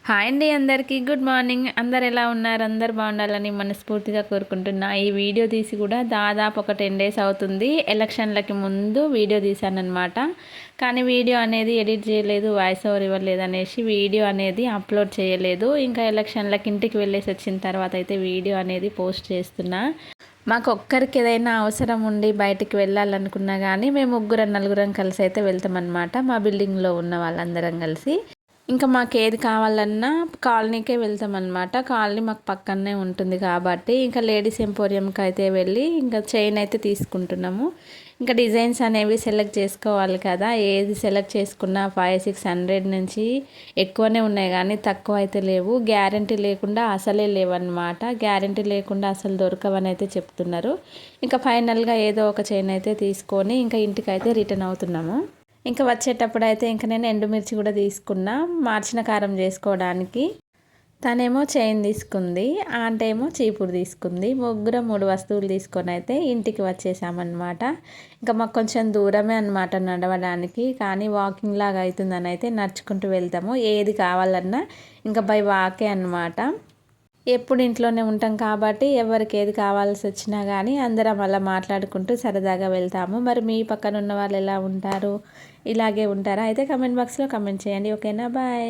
Hi అండి, అందరికీ good morning. అందరు ఎలా ఉన్నారు? అందరు బాగుండాలని మనస్ఫూర్తిగా కోరుకుంటున్నా. ఈ వీడియో తీసి కూడా దాదాపు ఒక 10 డేస్ అవుతుంది. ఎలక్షన్లకి ముందు వీడియో తీశానమాట. కానీ వీడియో అనేది ఎడిట్ చేయలేదు, వాయిస్ ఓవర్ ఇవ్వలేదు అనేసి వీడియో అనేది అప్లోడ్ చేయలేదు. ఇంకా ఎలక్షన్లకి ఇంటికి వెళ్ళేసి వచ్చిన తర్వాత అయితే వీడియో అనేది పోస్ట్ చేస్తున్నా. మాకు ఒక్కరికి ఏదైనా అవసరం ఉండి బయటికి వెళ్ళాలనుకున్నా కానీ మేము ముగ్గురం నలుగురం కలిసి అయితే వెళ్తామన్నమాట. మా బిల్డింగ్లో ఉన్న వాళ్ళందరం కలిసి ఇంకా మాకు ఏది కావాలన్నా కాలనీకే వెళ్తామన్నమాట. కాలనీ మాకు పక్కనే ఉంటుంది కాబట్టి ఇంకా లేడీస్ ఎంపోరియంకి అయితే వెళ్ళి ఇంకా చైన్ అయితే తీసుకుంటున్నాము. ఇంకా డిజైన్స్ అనేవి సెలెక్ట్ చేసుకోవాలి కదా. ఏది సెలెక్ట్ చేసుకున్నా 500-600 నుంచి ఎక్కువనే ఉన్నాయి కానీ తక్కువ అయితే లేవు. గ్యారంటీ లేకుండా అసలే లేవన్నమాట. గ్యారంటీ లేకుండా అసలు దొరకవని అయితే చెప్తున్నారు. ఇంకా ఫైనల్గా ఏదో ఒక చైన్ అయితే తీసుకొని ఇంకా ఇంటికి అయితే రిటర్న్ అవుతున్నాము. ఇంకా వచ్చేటప్పుడు అయితే ఇంకా నేను ఎండుమిర్చి కూడా తీసుకున్నా, మార్చిన కారం చేసుకోవడానికి. తనేమో చైన్ తీసుకుంది, ఆంటీ ఏమో చీపురు తీసుకుంది. ముగ్గురం 3 వస్తువులు తీసుకొని అయితే ఇంటికి వచ్చేసామన్నమాట. ఇంకా మాకు కొంచెం దూరమే అనమాట నడవడానికి, కానీ వాకింగ్ లాగా అవుతుందని అయితే నడుచుకుంటూ వెళ్తాము. ఏది కావాలన్నా ఇంకా బై వాకే అనమాట. ఎప్పుడు ఇంట్లోనే ఉంటాం కాబట్టి ఎవరికి ఏది కావాల్సి వచ్చినా కానీ అందరం అలా మాట్లాడుకుంటూ సరదాగా వెళ్తాము. మరి మీ పక్కన ఉన్న వాళ్ళు ఎలా ఉంటారు? ఇలాగే ఉంటారా? అయితే కమెంట్ బాక్స్లో కమెంట్ చేయండి. ఓకేనా? బాయ్.